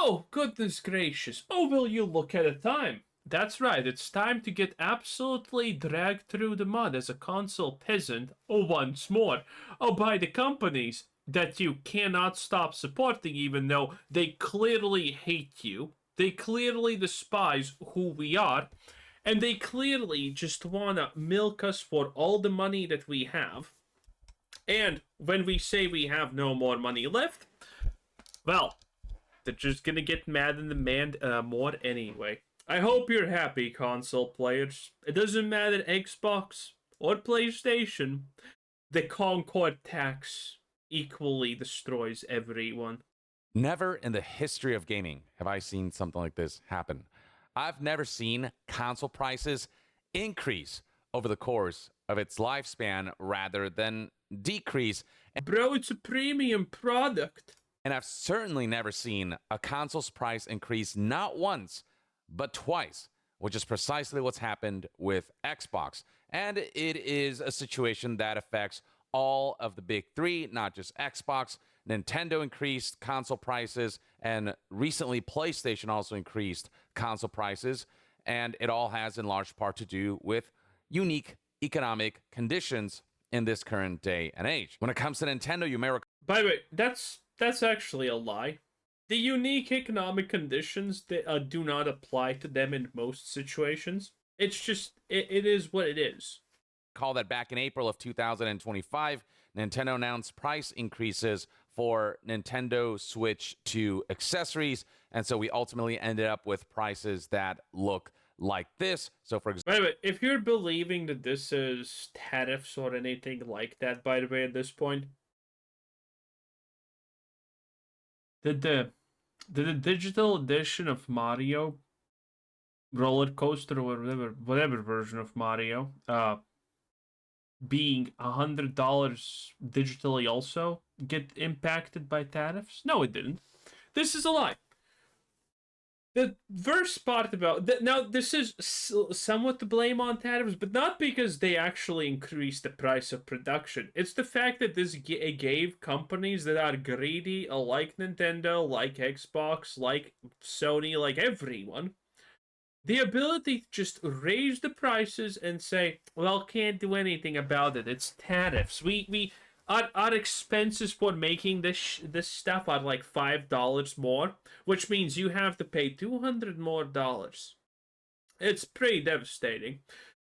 Oh, goodness gracious. Oh, will you look at the time? That's right, it's time to get absolutely dragged through the mud as a console peasant, once more, by the companies that you cannot stop supporting even though they clearly hate you. They clearly despise who we are, and they clearly just wanna milk us for all the money that we have. And when we say we have no more money left, well, they're just gonna get mad and demand more anyway. I hope you're happy, console players. It doesn't matter Xbox or PlayStation. The Concord tax equally destroys everyone. Never in the history of gaming have I seen something like this happen. I've never seen console prices increase over the course of its lifespan rather than decrease. Bro, it's a premium product. And I've certainly never seen a console's price increase not once, but twice, which is precisely what's happened with Xbox. And it is a situation that affects all of the big three, not just Xbox. Nintendo increased console prices, and recently PlayStation also increased console prices. And it all has in large part to do with unique economic conditions in this current day and age. When it comes to Nintendo, you may recall. By the way, that's actually a lie. The unique economic conditions that do not apply to them in most situations. It's just it is what it is. Call that back in April of 2025, Nintendo announced price increases for Nintendo Switch 2 accessories, and so we ultimately ended up with prices that look like this. So for example, By the way, if you're believing that this is tariffs or anything like that, by the way, at this point, did the digital edition of Mario roller coaster or whatever version of Mario being $100 digitally also get impacted by tariffs? No, it didn't. This is a lie. The worst part about that, now this is somewhat to blame on tariffs, but not because they actually increased the price of production. It's the fact that this gave companies that are greedy, like Nintendo, like Xbox, like Sony, like everyone, the ability to just raise the prices and say, well, can't do anything about it. It's tariffs. Our expenses for making this stuff are like $5 more, which means you have to pay $200 more dollars. It's pretty devastating.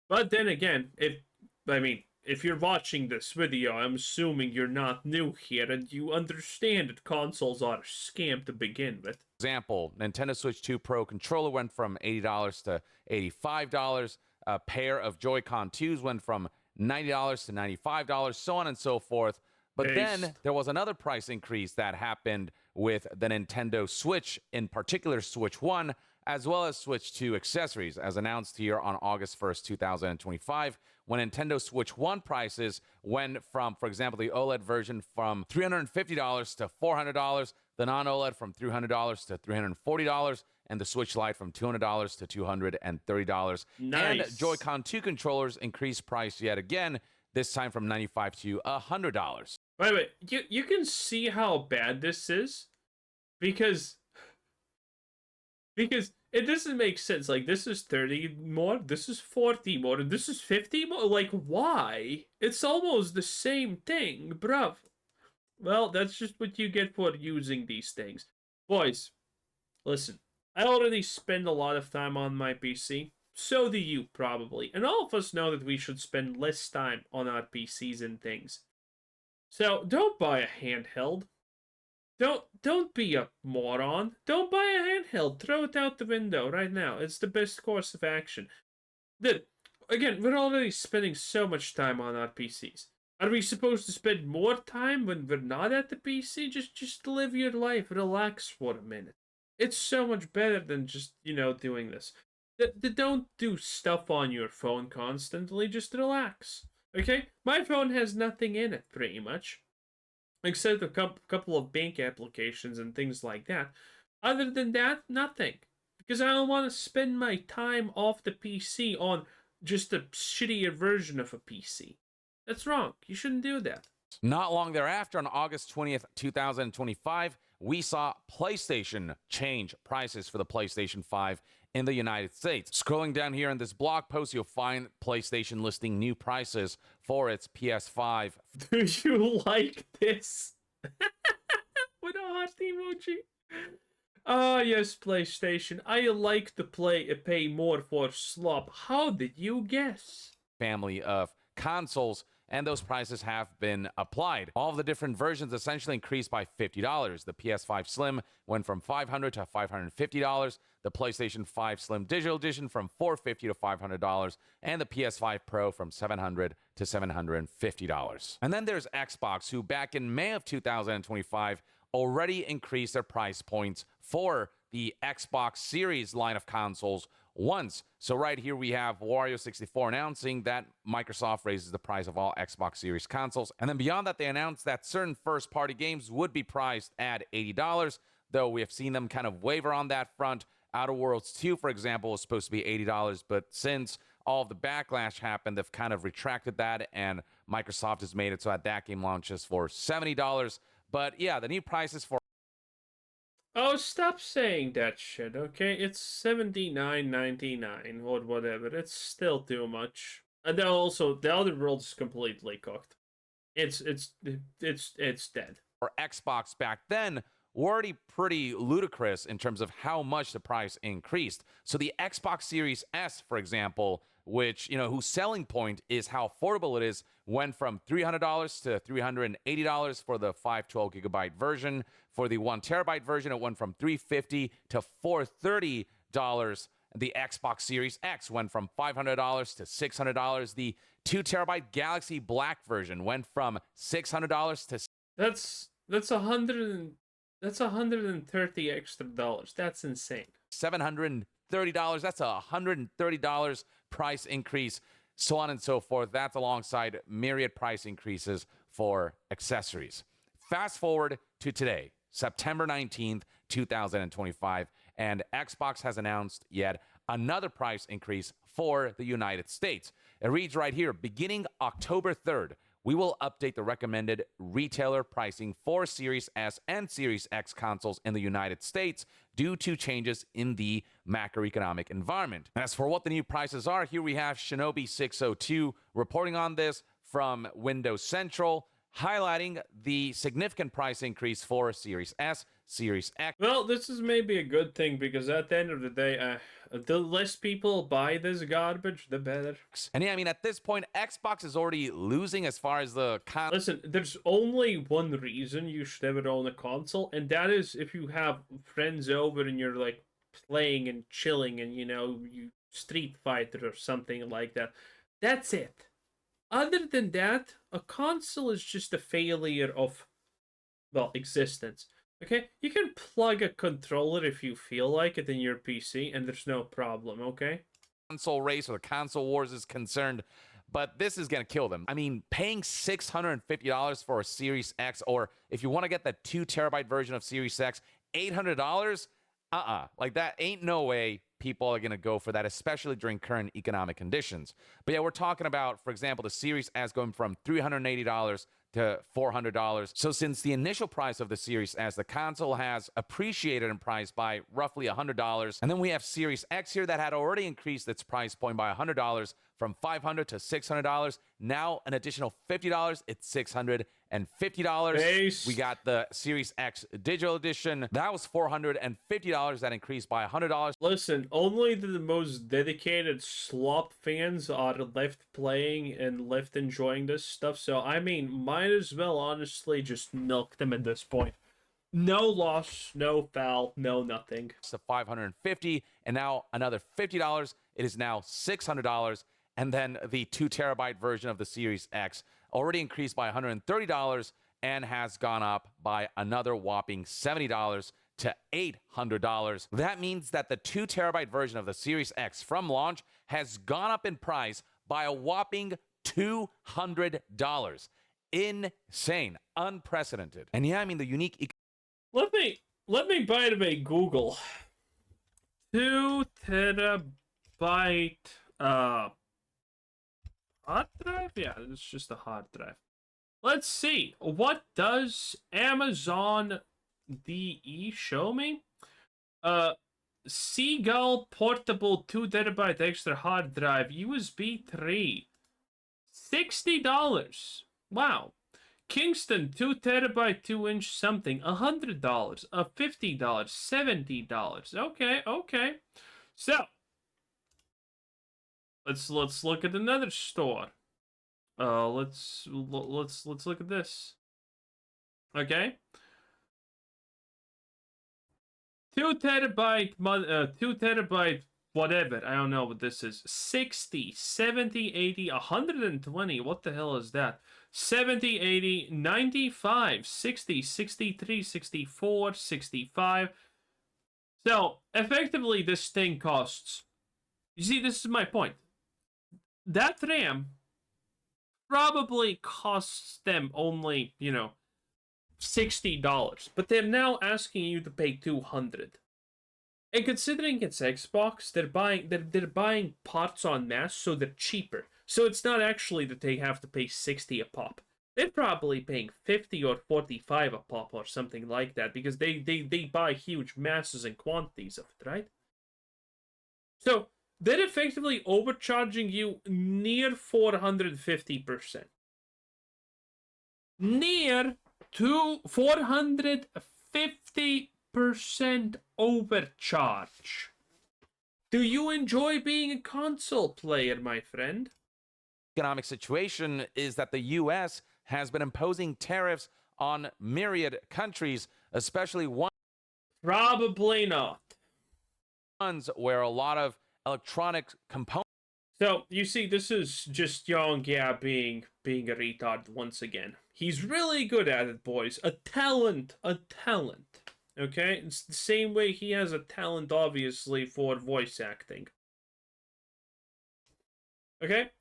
But then again, if you're watching this video, I'm assuming you're not new here and you understand that consoles are a scam to begin with. Example, Nintendo Switch 2 Pro controller went from $80 to $85. A pair of Joy-Con 2s went from $90 to $95, so on and so forth. But then there was another price increase that happened with the Nintendo Switch, in particular Switch 1, as well as Switch 2 accessories, as announced here on August 1st, 2025, when Nintendo Switch 1 prices went from, for example, the OLED version from $350 to $400, the non-OLED from $300 to $340, and the Switch Lite from $200 to $230. Nice. And Joy-Con 2 controllers increased price yet again, this time from $95 to $100. By the way, you can see how bad this is because it doesn't make sense. Like, this is 30 more, this is 40 more, and this is 50 more. Like, why? It's almost the same thing, bruv. Well, that's just what you get for using these things. Boys, listen, I already spend a lot of time on my PC. So do you, probably. And all of us know that we should spend less time on our PCs and things. So, don't buy a handheld. Don't be a moron. Don't buy a handheld. Throw it out the window right now. It's the best course of action. Again, we're already spending so much time on our PCs. Are we supposed to spend more time when we're not at the PC? Just live your life. Relax for a minute. It's so much better than just, doing this. Don't do stuff on your phone constantly. Just relax. Okay? My phone has nothing in it, pretty much. Except a couple of bank applications and things like that. Other than that, nothing. Because I don't want to spend my time off the PC on just a shittier version of a PC. That's wrong. You shouldn't do that. Not long thereafter, on August 20th, 2025, we saw PlayStation change prices for the PlayStation 5 in the United States. Scrolling down here in this blog post, you'll find PlayStation listing new prices for its PS5. Do you like this? With a heart emoji. Ah, yes, PlayStation. I like to pay more for slop. How did you guess? Family of consoles, and those prices have been applied. All of the different versions essentially increased by $50. The PS5 Slim went from $500 to $550. The PlayStation 5 Slim Digital Edition from $450 to $500, and the PS5 Pro from $700 to $750. And then there's Xbox, who back in May of 2025 already increased their price points for the Xbox Series line of consoles once. So right here we have Wario64 announcing that Microsoft raises the price of all Xbox Series consoles. And then beyond that, they announced that certain first-party games would be priced at $80, though we have seen them kind of waver on that front. Outer Worlds 2, for example, was supposed to be $80, but since all of the backlash happened, they've kind of retracted that, and Microsoft has made it so that game launches for $70. But yeah, the new prices for... Oh, stop saying that shit, okay? It's $79.99 or whatever. It's still too much. And then also, the Outer Worlds is completely cooked. It's dead. For Xbox back then were already pretty ludicrous in terms of how much the price increased. So the Xbox Series S, for example, which, whose selling point is how affordable it is, went from $300 to $380 for the 512 gigabyte version. For the 1 terabyte version, it went from $350 to $430. The Xbox Series X went from $500 to $600. The 2 terabyte Galaxy Black version went from $600 to... That's $130 extra dollars. That's insane. $730. That's a $130 price increase, so on and so forth. That's alongside myriad price increases for accessories. Fast forward to today, September 19th, 2025, and Xbox has announced yet another price increase for the United States. It reads right here, beginning October 3rd, we will update the recommended retailer pricing for Series S and Series X consoles in the United States due to changes in the macroeconomic environment. As for what the new prices are, here we have Shinobi602 reporting on this from Windows Central, highlighting the significant price increase for Series S, Series X. Well, this is maybe a good thing, because at the end of the day, the less people buy this garbage, the better. And yeah, I mean, at this point, Xbox is already losing as far as the... Listen, there's only one reason you should ever own a console, and that is if you have friends over and you're, like, playing and chilling and, you Street Fighter or something like that. That's it. Other than that, a console is just a failure of, well, existence. Okay? You can plug a controller if you feel like it in your PC, and there's no problem, okay? Console race or the console wars is concerned, but this is going to kill them. I mean, paying $650 for a Series X, or if you want to get the 2 terabyte version of Series X, $800? Like, that ain't no way people are going to go for that, especially during current economic conditions. But yeah, we're talking about, for example, the Series S going from $380 to $400. So since the initial price of the Series S, the console has appreciated in price by roughly $100. And then we have Series X here that had already increased its price point by $100 from $500 to $600. Now an additional $50. It's $650. Base. We got the Series X Digital Edition. That was $450. That increased by $100. Listen, only the most dedicated slop fans are left playing and left enjoying this stuff. So, I mean, might as well honestly just milk them at this point. No loss, no foul, no nothing. So $550, and now another $50. It is now $600. And then the 2 terabyte version of the Series X already increased by $130 and has gone up by another whopping $70 to $800. That means that the 2 terabyte version of the Series X from launch has gone up in price by a whopping $200. Insane, unprecedented. And yeah, I mean, the unique... Let me, by the way, Google 2 terabyte, hard drive? Yeah, it's just a hard drive. Let's see. What does Amazon DE, show me. Seagull portable 2 TB extra hard drive, USB 3. $60. Wow. Kingston 2 TB 2-inch something, $100, $50, $70. Okay. So let's look at another store. Let's look at this. Okay. 2 TB, whatever. I don't know what this is. 60, 70, 80, 120. What the hell is that? 70, 80, 95, 60, 63, 64, 65. So, effectively, this thing costs. You see, this is my point. That RAM probably costs them only, $60, but they're now asking you to pay $200. And considering it's Xbox, they're buying parts en masse, so they're cheaper. So it's not actually that they have to pay 60 a pop. They're probably paying 50 or 45 a pop or something like that, because they buy huge masses and quantities of it, right? So they're effectively overcharging you near 450%. Near to 450% overcharge. Do you enjoy being a console player, my friend? Economic situation is that the U.S. has been imposing tariffs on myriad countries, especially Probably not. ones where a lot of electronic components. So, you see, this is just Young, being a retard once again. He's really good at it, boys. A talent. Okay? It's the same way he has a talent, obviously, for voice acting. Okay?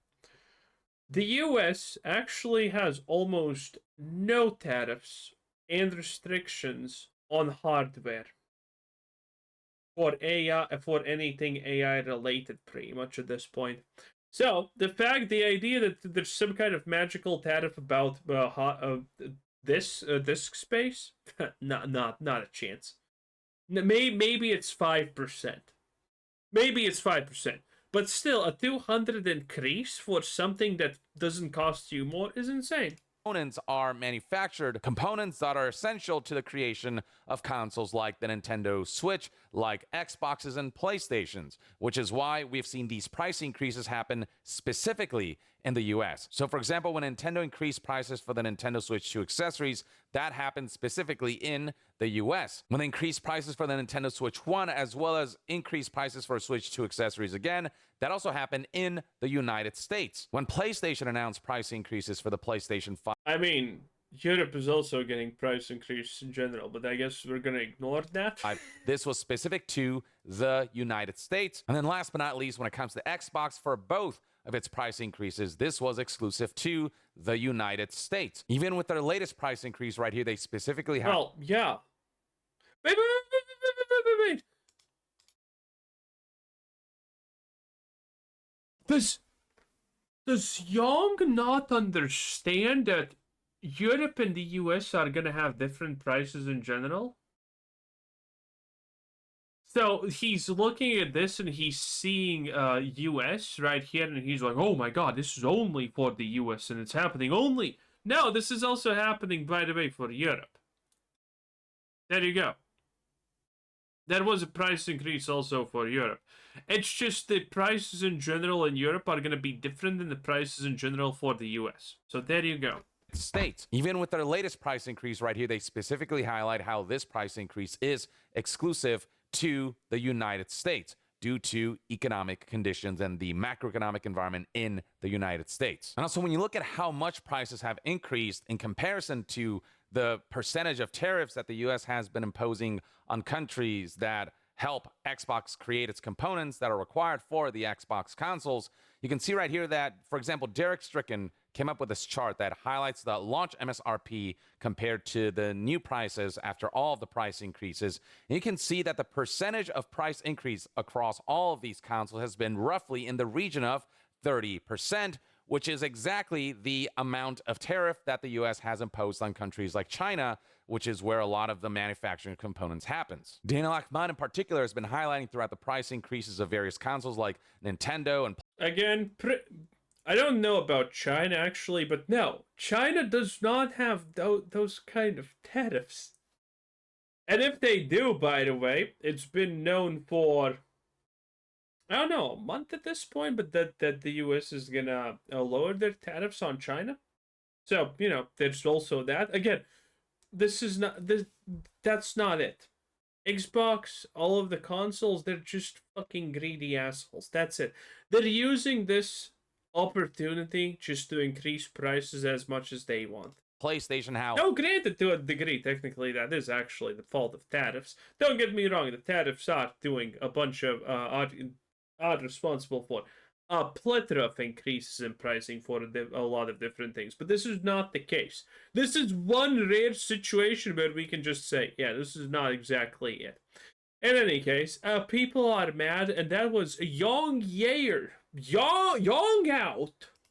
The US actually has almost no tariffs and restrictions on hardware for AI, for anything AI related, pretty much at this point. So the idea that there's some kind of magical tariff about this disk space, not a chance. Maybe it's 5%. Maybe it's 5%. But still, a 200 increase for something that doesn't cost you more is insane. Components are manufactured, components that are essential to the creation of consoles like the Nintendo Switch, like Xboxes and PlayStations, which is why we've seen these price increases happen specifically in the US. So for example, when Nintendo increased prices for the Nintendo Switch 2 accessories, that happened specifically in the US. When they increased prices for the Nintendo Switch 1, as well as increased prices for Switch 2 accessories again, that also happened in the United States. When PlayStation announced price increases for the PlayStation 5, I mean, Europe is also getting price increases in general, but I guess we're gonna ignore that. this was specific to the United States. And then last but not least, when it comes to Xbox, for both of its price increases, this was exclusive to the United States. Even with their latest price increase right here, they specifically have... Well, yeah. Wait. Does Young not understand that Europe and the US are gonna have different prices in general? So he's looking at this and he's seeing US right here, and he's like, oh my god, this is only for the US and it's happening only. No, this is also happening, by the way, for Europe. There you go. There was a price increase also for Europe. It's just the prices in general in Europe are going to be different than the prices in general for the US. So there you go. States. Even with their latest price increase right here, they specifically highlight how this price increase is exclusive to the United States due to economic conditions and the macroeconomic environment in the United States. And also, when you look at how much prices have increased in comparison to the percentage of tariffs that the US has been imposing on countries that help Xbox create its components that are required for the Xbox consoles, you can see right here that, for example, Derek Stricken came up with this chart that highlights the launch MSRP compared to the new prices after all of the price increases. And you can see that the percentage of price increase across all of these consoles has been roughly in the region of 30%, which is exactly the amount of tariff that the US has imposed on countries like China which is where a lot of the manufacturing components happens. Daniel Ahmad in particular has been highlighting throughout the price increases of various consoles like Nintendo and Again, I don't know about China actually, but no, China does not have those kind of tariffs. And if they do, by the way, it's been known for, I don't know, a month at this point, but that the US is gonna lower their tariffs on China. So, you know, there's also that. Again, that's not it. Xbox, all of the consoles, they're just fucking greedy assholes. That's it. They're using this opportunity just to increase prices as much as they want. PlayStation House. No, granted, to a degree, technically, that is actually the fault of tariffs. Don't get me wrong, the tariffs are doing a bunch of, are responsible for a plethora of increases in pricing for a lot of different things. But this is not the case. This is one rare situation where we can just say, yeah, this is not exactly it. In any case, people are mad, and that was Yong Yair. Yong out